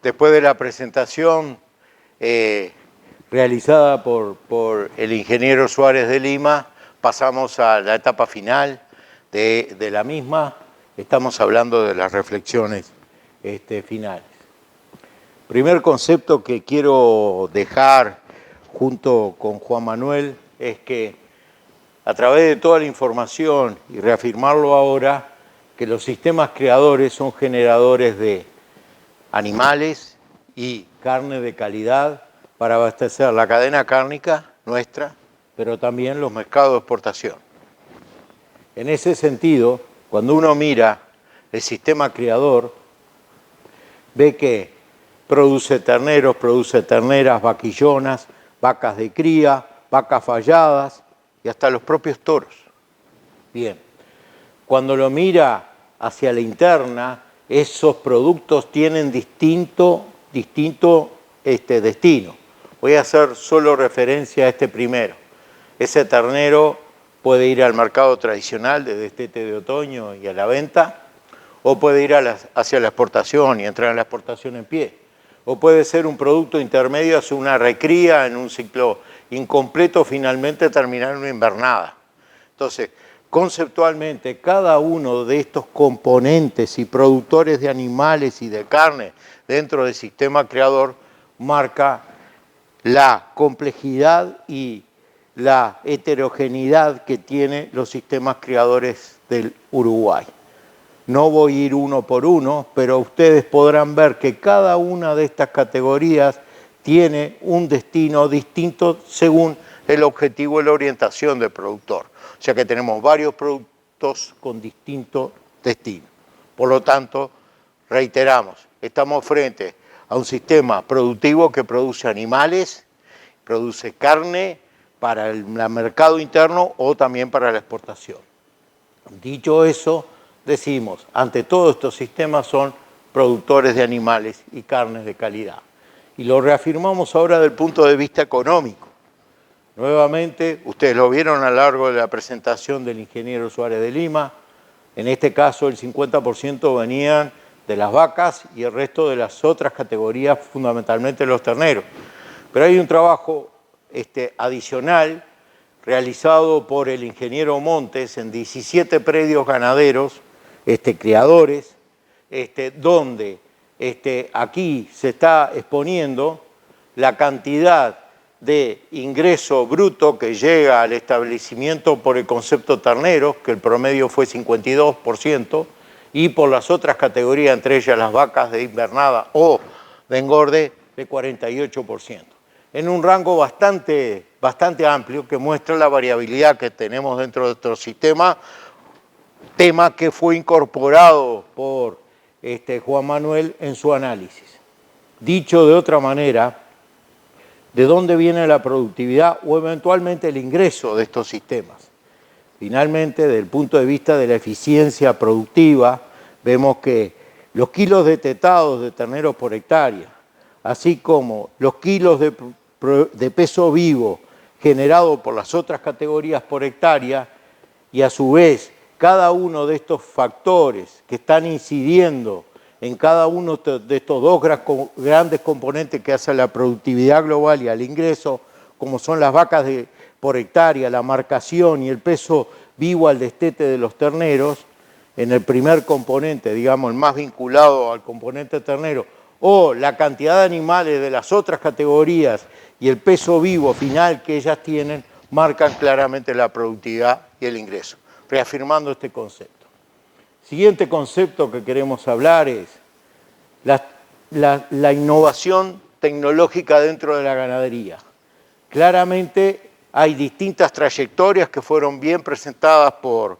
Después de la presentación realizada por el ingeniero Suárez de Lima, pasamos a la etapa final de la misma. Estamos hablando de las reflexiones finales. Primer concepto que quiero dejar junto con Juan Manuel es que a través de toda la información y reafirmarlo ahora, que los sistemas creadores son generadores de animales y carne de calidad para abastecer la cadena cárnica nuestra, pero también los mercados de exportación. En ese sentido, cuando uno mira el sistema criador, ve que produce terneros, produce terneras, vaquillonas, vacas de cría, vacas falladas y hasta los propios toros. Bien, cuando lo mira hacia la interna, esos productos tienen distinto destino. Voy a hacer solo referencia a este primero. Ese ternero puede ir al mercado tradicional de destete de otoño y a la venta, o puede ir hacia la exportación y entrar en la exportación en pie. O puede ser un producto intermedio hacia una recría en un ciclo incompleto, finalmente terminar en una invernada. Entonces, conceptualmente, cada uno de estos componentes y productores de animales y de carne dentro del sistema creador marca la complejidad y la heterogeneidad que tienen los sistemas criadores del Uruguay. No voy a ir uno por uno, pero ustedes podrán ver que cada una de estas categorías tiene un destino distinto según el objetivo y la orientación del productor. O sea que tenemos varios productos con distintos destinos. Por lo tanto, reiteramos, estamos frente a un sistema productivo que produce animales, produce carne para el mercado interno o también para la exportación. Dicho eso, decimos, ante todos estos sistemas son productores de animales y carnes de calidad. Y lo reafirmamos ahora desde el punto de vista económico. Nuevamente, ustedes lo vieron a lo largo de la presentación del ingeniero Suárez de Lima, en este caso el 50% venían de las vacas y el resto de las otras categorías, fundamentalmente los terneros. Pero hay un trabajo adicional realizado por el ingeniero Montes en 17 predios ganaderos, criadores, donde aquí se está exponiendo la cantidad de ingreso bruto que llega al establecimiento por el concepto terneros, que el promedio fue 52%, y por las otras categorías, entre ellas las vacas de invernada o de engorde, de 48%. En un rango bastante amplio que muestra la variabilidad que tenemos dentro de nuestro sistema, tema que fue incorporado por Juan Manuel en su análisis. Dicho de otra manera, ¿de dónde viene la productividad o eventualmente el ingreso de estos sistemas? Finalmente, desde el punto de vista de la eficiencia productiva, vemos que los kilos detetados de terneros por hectárea, así como los kilos de peso vivo generado por las otras categorías por hectárea, y a su vez cada uno de estos factores que están incidiendo en cada uno de estos dos grandes componentes que hacen la productividad global y al ingreso, como son las vacas por hectárea, la marcación y el peso vivo al destete de los terneros, en el primer componente, digamos, el más vinculado al componente ternero, o la cantidad de animales de las otras categorías y el peso vivo final que ellas tienen, marcan claramente la productividad y el ingreso, reafirmando este concepto. Siguiente concepto que queremos hablar es la innovación tecnológica dentro de la ganadería. Claramente hay distintas trayectorias que fueron muy bien presentadas por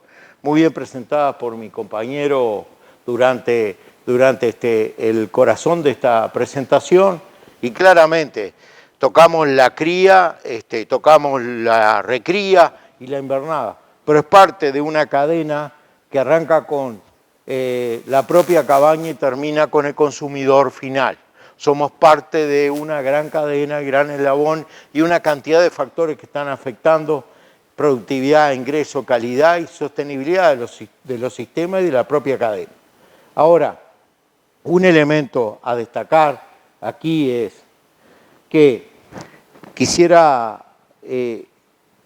mi compañero durante el corazón de esta presentación, y claramente tocamos la cría, tocamos la recría y la invernada, pero es parte de una cadena que arranca con la propia cabaña y termina con el consumidor final. Somos parte de una gran cadena, gran eslabón y una cantidad de factores que están afectando productividad, ingreso, calidad y sostenibilidad de los sistemas y de la propia cadena. Ahora, un elemento a destacar aquí es que quisiera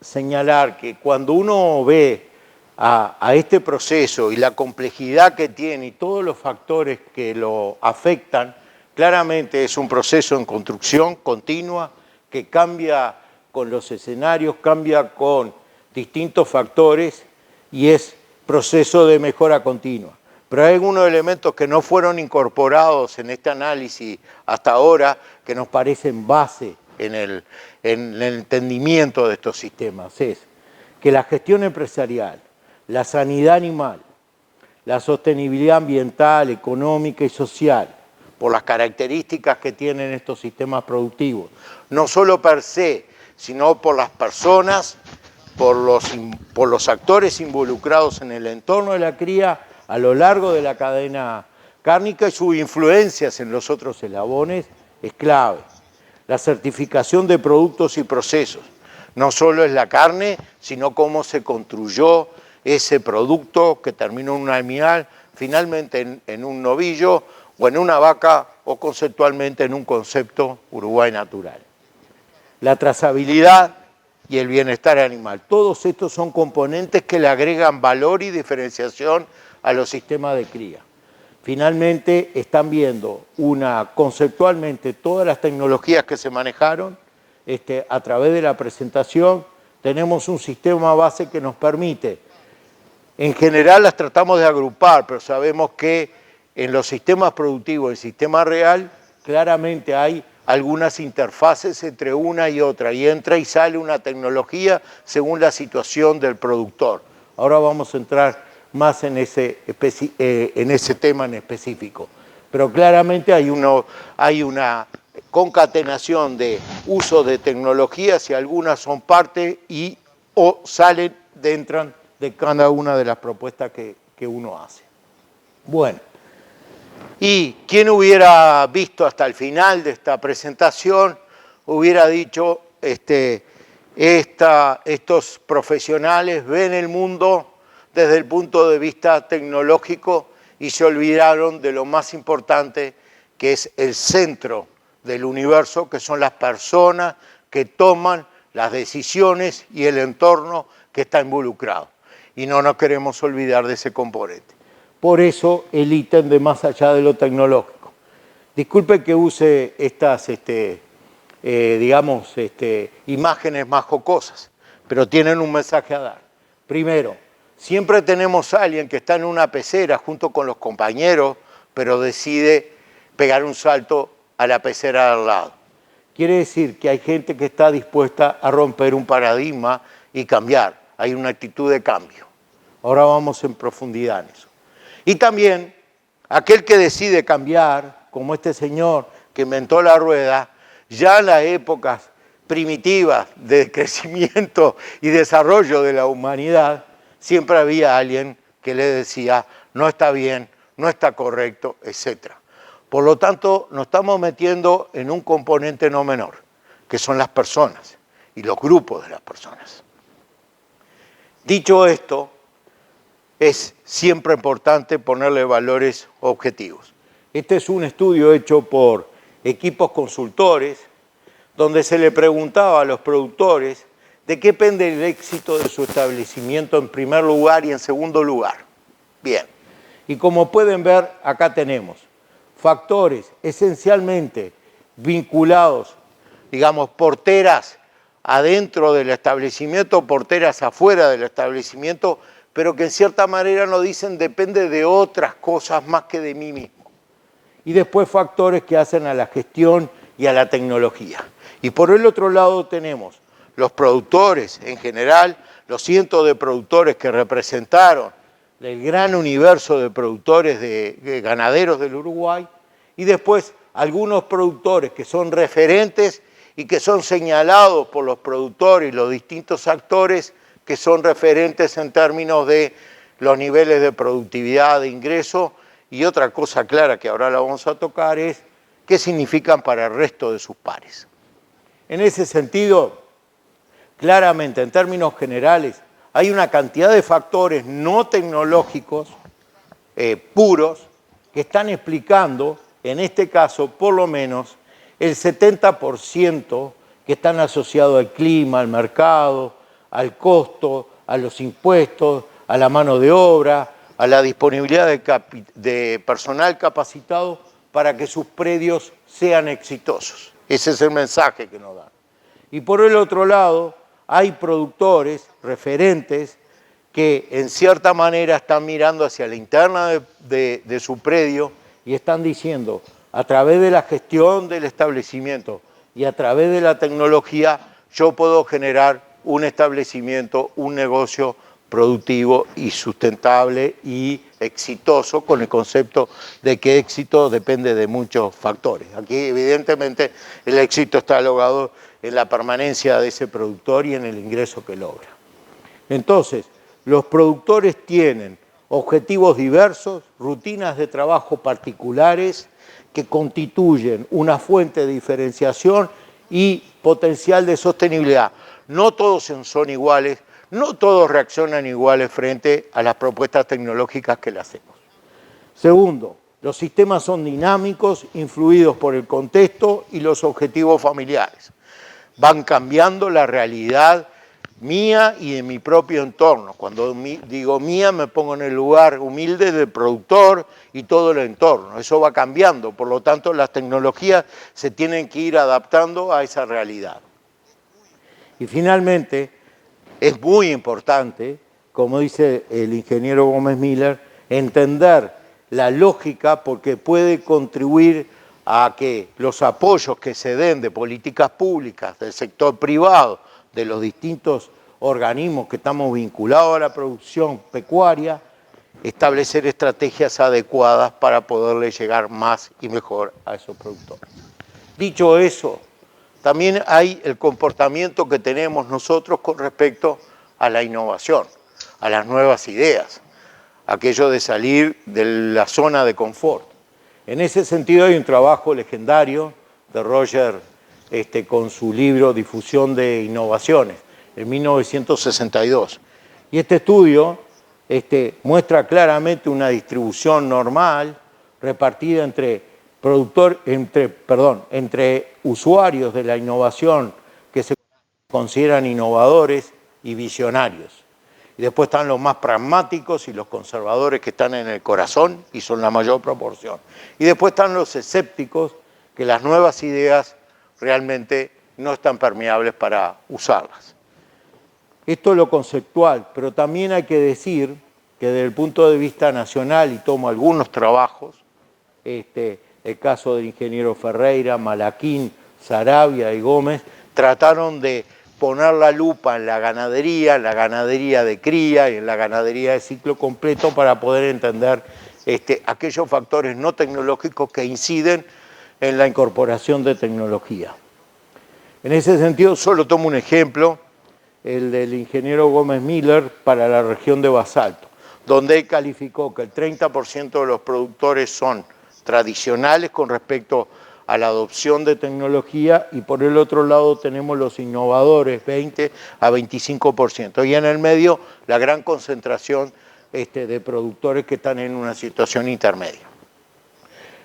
señalar que cuando uno ve a este proceso y la complejidad que tiene y todos los factores que lo afectan, claramente es un proceso en construcción continua que cambia con los escenarios, cambia con distintos factores y es proceso de mejora continua. Pero hay algunos elementos que no fueron incorporados en este análisis hasta ahora que nos parecen base en el entendimiento de estos sistemas. Es que la gestión empresarial, la sanidad animal, la sostenibilidad ambiental, económica y social, por las características que tienen estos sistemas productivos, no solo per se, sino por las personas, por los actores involucrados en el entorno de la cría a lo largo de la cadena cárnica y sus influencias en los otros eslabones, es clave. La certificación de productos y procesos, no solo es la carne, sino cómo se construyó ese producto que terminó en un animal, finalmente en un novillo o en una vaca o conceptualmente en un concepto Uruguay natural. La trazabilidad y el bienestar animal, todos estos son componentes que le agregan valor y diferenciación a los sistemas de cría. Finalmente están viendo conceptualmente todas las tecnologías que se manejaron a través de la presentación. Tenemos un sistema base que nos permite, en general las tratamos de agrupar, pero sabemos que en los sistemas productivos, en el sistema real, claramente hay algunas interfaces entre una y otra, y entra y sale una tecnología según la situación del productor. Ahora vamos a entrar más en ese tema en específico. Pero claramente hay una concatenación de uso de tecnologías y algunas son parte o salen, entran de cada una de las propuestas que uno hace. Bueno, y quien hubiera visto hasta el final de esta presentación hubiera dicho, estos profesionales ven el mundo desde el punto de vista tecnológico y se olvidaron de lo más importante, que es el centro del universo, que son las personas que toman las decisiones y el entorno que está involucrado. Y no nos queremos olvidar de ese componente. Por eso el ítem de más allá de lo tecnológico. Disculpe que use estas, imágenes más jocosas, pero tienen un mensaje a dar. Primero, siempre tenemos a alguien que está en una pecera junto con los compañeros, pero decide pegar un salto a la pecera de al lado. Quiere decir que hay gente que está dispuesta a romper un paradigma y cambiar. Hay una actitud de cambio. Ahora vamos en profundidad en eso. Y también aquel que decide cambiar, como este señor que inventó la rueda, ya en las épocas primitivas de crecimiento y desarrollo de la humanidad, siempre había alguien que le decía, no está bien, no está correcto, etc. Por lo tanto, nos estamos metiendo en un componente no menor, que son las personas y los grupos de las personas. Dicho esto, es siempre importante ponerle valores objetivos. Este es un estudio hecho por equipos consultores, donde se le preguntaba a los productores de qué depende el éxito de su establecimiento en primer lugar y en segundo lugar. Bien, y como pueden ver, acá tenemos factores esencialmente vinculados, digamos, porteras adentro del establecimiento, porteras afuera del establecimiento, pero que en cierta manera nos dicen depende de otras cosas más que de mí mismo. Y después factores que hacen a la gestión y a la tecnología. Y por el otro lado tenemos los productores en general, los cientos de productores que representaron el gran universo de productores de ganaderos del Uruguay, y después algunos productores que son referentes y que son señalados por los productores y los distintos actores que son referentes en términos de los niveles de productividad, de ingreso, y otra cosa clara que ahora la vamos a tocar es qué significan para el resto de sus pares. En ese sentido, claramente, en términos generales, hay una cantidad de factores no tecnológicos puros que están explicando, en este caso, por lo menos, el 70% que están asociados al clima, al mercado, al costo, a los impuestos, a la mano de obra, a la disponibilidad de personal capacitado para que sus predios sean exitosos. Ese es el mensaje que nos dan. Y por el otro lado, hay productores, referentes, que en cierta manera están mirando hacia la interna de su predio y están diciendo, a través de la gestión del establecimiento y a través de la tecnología, yo puedo generar un establecimiento, un negocio productivo y sustentable y exitoso, con el concepto de que éxito depende de muchos factores. Aquí evidentemente el éxito está alogado en la permanencia de ese productor y en el ingreso que logra. Entonces, los productores tienen objetivos diversos, rutinas de trabajo particulares que constituyen una fuente de diferenciación y potencial de sostenibilidad. No todos son iguales, no todos reaccionan iguales frente a las propuestas tecnológicas que le hacemos. Segundo, los sistemas son dinámicos, influidos por el contexto y los objetivos familiares. Van cambiando la realidad mía y de mi propio entorno. Cuando digo mía, me pongo en el lugar humilde del productor y todo el entorno. Eso va cambiando, por lo tanto las tecnologías se tienen que ir adaptando a esa realidad. Y finalmente, es muy importante, como dice el ingeniero Gómez Miller, entender la lógica porque puede contribuir a que los apoyos que se den de políticas públicas, del sector privado, de los distintos organismos que estamos vinculados a la producción pecuaria, establecer estrategias adecuadas para poderle llegar más y mejor a esos productores. Dicho eso, también hay el comportamiento que tenemos nosotros con respecto a la innovación, a las nuevas ideas, aquello de salir de la zona de confort. En ese sentido hay un trabajo legendario de Roger con su libro Difusión de Innovaciones, en 1962. Y este estudio muestra claramente una distribución normal repartida entre usuarios de la innovación que se consideran innovadores y visionarios. Y después están los más pragmáticos y los conservadores que están en el corazón y son la mayor proporción. Y después están los escépticos, que las nuevas ideas realmente no están permeables para usarlas. Esto es lo conceptual, pero también hay que decir que desde el punto de vista nacional, y tomo algunos trabajos, el caso del ingeniero Ferreira, Malaquín, Sarabia y Gómez, trataron de poner la lupa en la ganadería de cría y en la ganadería de ciclo completo para poder entender aquellos factores no tecnológicos que inciden en la incorporación de tecnología. En ese sentido, solo tomo un ejemplo, el del ingeniero Gómez Miller para la región de Basalto, donde él calificó que el 30% de los productores son tradicionales con respecto a la adopción de tecnología y por el otro lado tenemos los innovadores, 20 a 25%. Y en el medio la gran concentración de productores que están en una situación intermedia.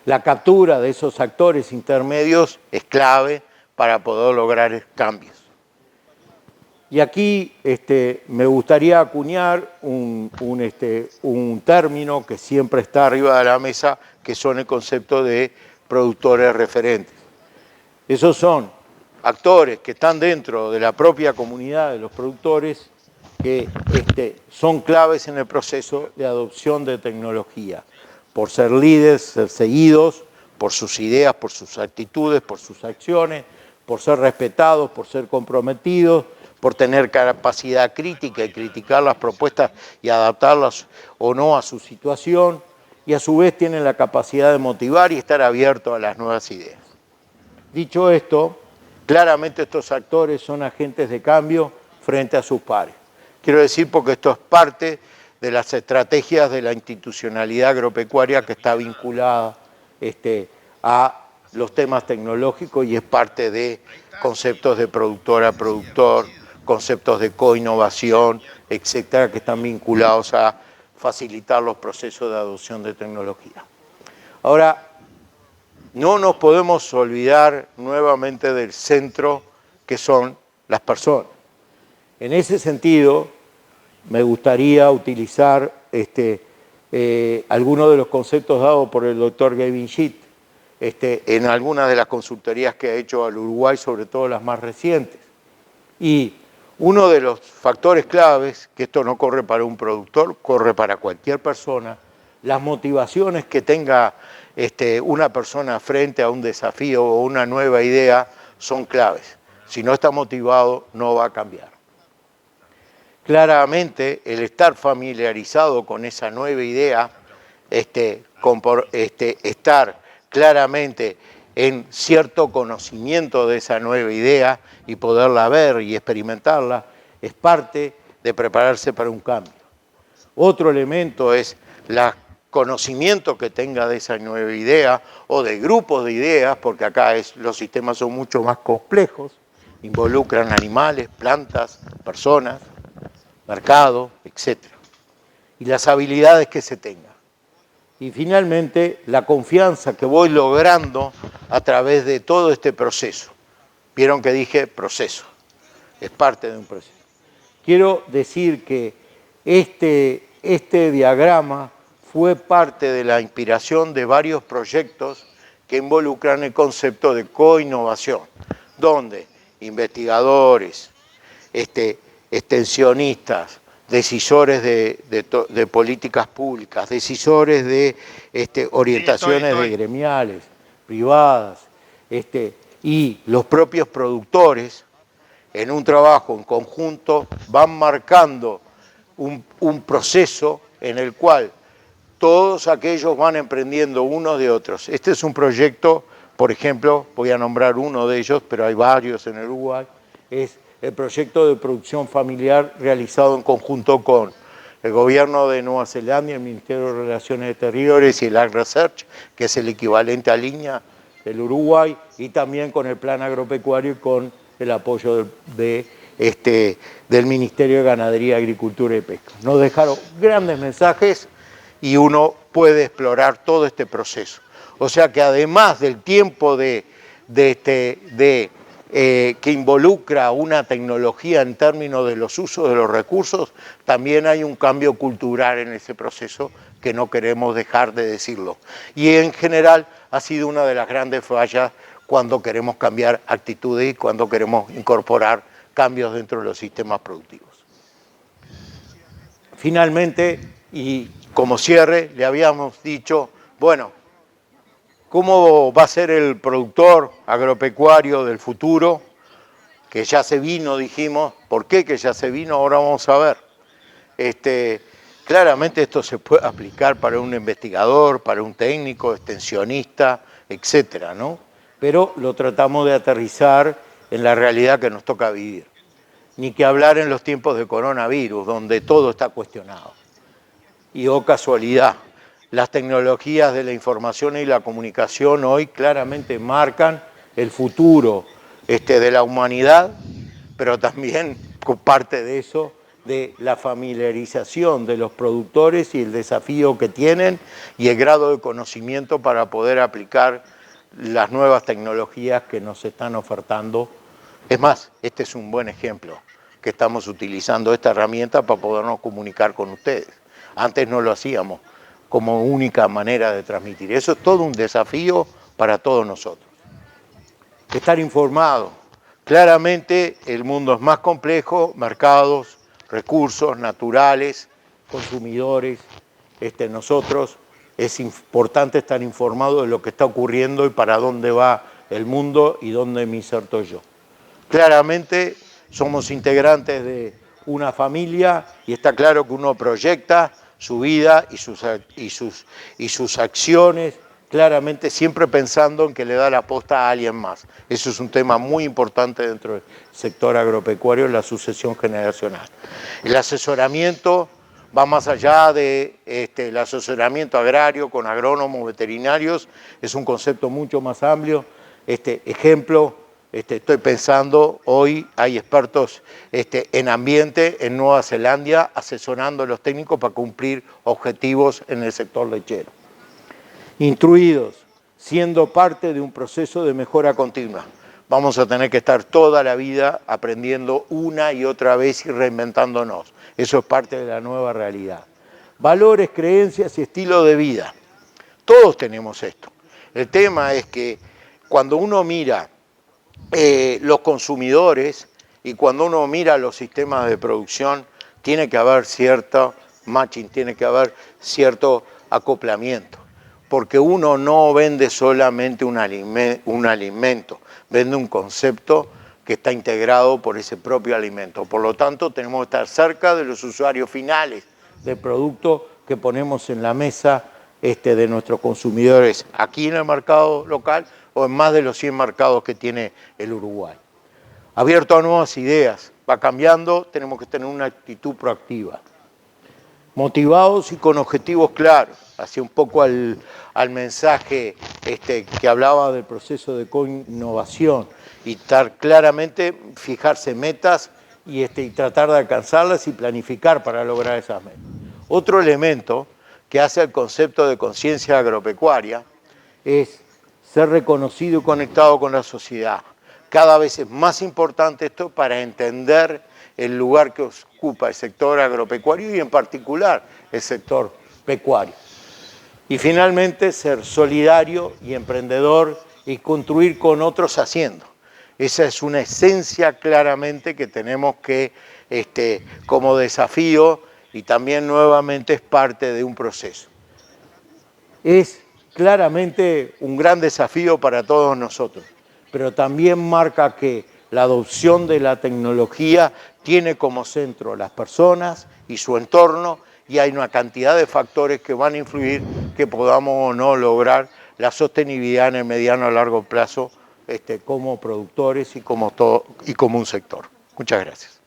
La captura de esos actores intermedios es clave para poder lograr cambios. Y aquí me gustaría acuñar un término que siempre está arriba de la mesa, que son el concepto de productores referentes. Esos son actores que están dentro de la propia comunidad de los productores que son claves en el proceso de adopción de tecnología, por ser líderes, ser seguidos, por sus ideas, por sus actitudes, por sus acciones, por ser respetados, por ser comprometidos, por tener capacidad crítica y criticar las propuestas y adaptarlas o no a su situación, y a su vez tienen la capacidad de motivar y estar abiertos a las nuevas ideas. Dicho esto, claramente estos actores son agentes de cambio frente a sus pares. Quiero decir porque esto es parte de las estrategias de la institucionalidad agropecuaria que está vinculada a los temas tecnológicos y es parte de conceptos de productor a productor, conceptos de coinnovación, etcétera, que están vinculados a facilitar los procesos de adopción de tecnología. Ahora, no nos podemos olvidar nuevamente del centro que son las personas. En ese sentido, me gustaría utilizar algunos de los conceptos dados por el doctor Gavin Schitt en algunas de las consultorías que ha hecho al Uruguay, sobre todo las más recientes. Y uno de los factores claves, que esto no corre para un productor, corre para cualquier persona, las motivaciones que tenga una persona frente a un desafío o una nueva idea son claves. Si no está motivado, no va a cambiar. Claramente, el estar familiarizado con esa nueva idea, estar claramente en cierto conocimiento de esa nueva idea y poderla ver y experimentarla, es parte de prepararse para un cambio. Otro elemento es el conocimiento que tenga de esa nueva idea o de grupos de ideas, porque acá los sistemas son mucho más complejos, involucran animales, plantas, personas, mercado, etc. Y las habilidades que se tengan. Y finalmente, la confianza que voy logrando a través de todo este proceso. Vieron que dije proceso, es parte de un proceso. Quiero decir que este diagrama fue parte de la inspiración de varios proyectos que involucran el concepto de coinnovación, donde investigadores, extensionistas, decisores de políticas públicas, decisores de orientaciones de gremiales, privadas, y los propios productores, en un trabajo en conjunto, van marcando un proceso en el cual todos aquellos van emprendiendo unos de otros. Este es un proyecto, por ejemplo, voy a nombrar uno de ellos, pero hay varios en el Uruguay, es el proyecto de producción familiar realizado en conjunto con el gobierno de Nueva Zelanda, el Ministerio de Relaciones Exteriores y el Ag Research, que es el equivalente a Línea del Uruguay, y también con el Plan Agropecuario y con el apoyo del Ministerio de Ganadería, Agricultura y Pesca. Nos dejaron grandes mensajes y uno puede explorar todo este proceso. O sea que además del tiempo que involucra una tecnología en términos de los usos de los recursos, también hay un cambio cultural en ese proceso que no queremos dejar de decirlo. Y en general ha sido una de las grandes fallas cuando queremos cambiar actitudes y cuando queremos incorporar cambios dentro de los sistemas productivos. Finalmente, y como cierre, le habíamos dicho, bueno, ¿cómo va a ser el productor agropecuario del futuro? Que ya se vino, dijimos. ¿Por qué que ya se vino? Ahora vamos a ver. Claramente esto se puede aplicar para un investigador, para un técnico, extensionista, etcétera, ¿no? Pero lo tratamos de aterrizar en la realidad que nos toca vivir. Ni que hablar en los tiempos de coronavirus, donde todo está cuestionado. Y oh casualidad, las tecnologías de la información y la comunicación hoy claramente marcan el futuro de la humanidad, pero también parte de eso, de la familiarización de los productores y el desafío que tienen y el grado de conocimiento para poder aplicar las nuevas tecnologías que nos están ofertando. Es más, este es un buen ejemplo, que estamos utilizando esta herramienta para podernos comunicar con ustedes. Antes no lo hacíamos como única manera de transmitir. Eso es todo un desafío para todos nosotros. Estar informado. Claramente el mundo es más complejo, mercados, recursos naturales, consumidores. Nosotros es importante estar informado de lo que está ocurriendo y para dónde va el mundo y dónde me inserto yo. Claramente somos integrantes de una familia y está claro que uno proyecta su vida y sus acciones, claramente siempre pensando en que le da la posta a alguien más. Eso es un tema muy importante dentro del sector agropecuario, la sucesión generacional. El asesoramiento va más allá del asesoramiento agrario con agrónomos, veterinarios, es un concepto mucho más amplio. Ejemplo, estoy pensando, hoy hay expertos en ambiente en Nueva Zelanda asesorando a los técnicos para cumplir objetivos en el sector lechero. Instruidos, siendo parte de un proceso de mejora continua. Vamos a tener que estar toda la vida aprendiendo una y otra vez y reinventándonos. Eso es parte de la nueva realidad. Valores, creencias y estilo de vida. Todos tenemos esto. El tema es que cuando uno mira los consumidores y cuando uno mira los sistemas de producción, tiene que haber cierto matching, tiene que haber cierto acoplamiento, porque uno no vende solamente un alimento, vende un concepto que está integrado por ese propio alimento. Por lo tanto, tenemos que estar cerca de los usuarios finales del producto que ponemos en la mesa de nuestros consumidores aquí en el mercado local o en más de los 100 mercados que tiene el Uruguay. Abierto a nuevas ideas, va cambiando, tenemos que tener una actitud proactiva. Motivados y con objetivos claros, hacia un poco al mensaje que hablaba del proceso de co-innovación y estar claramente, fijarse metas y tratar de alcanzarlas y planificar para lograr esas metas. Otro elemento que hace el concepto de conciencia agropecuaria es ser reconocido y conectado con la sociedad. Cada vez es más importante esto para entender el lugar que ocupa el sector agropecuario y en particular el sector pecuario. Y finalmente ser solidario y emprendedor y construir con otros haciendo. Esa es una esencia claramente que tenemos que, como desafío, y también nuevamente es parte de un proceso. Es claramente un gran desafío para todos nosotros, pero también marca que la adopción de la tecnología tiene como centro las personas y su entorno, y hay una cantidad de factores que van a influir que podamos o no lograr la sostenibilidad en el mediano a largo plazo como productores y como un sector. Muchas gracias.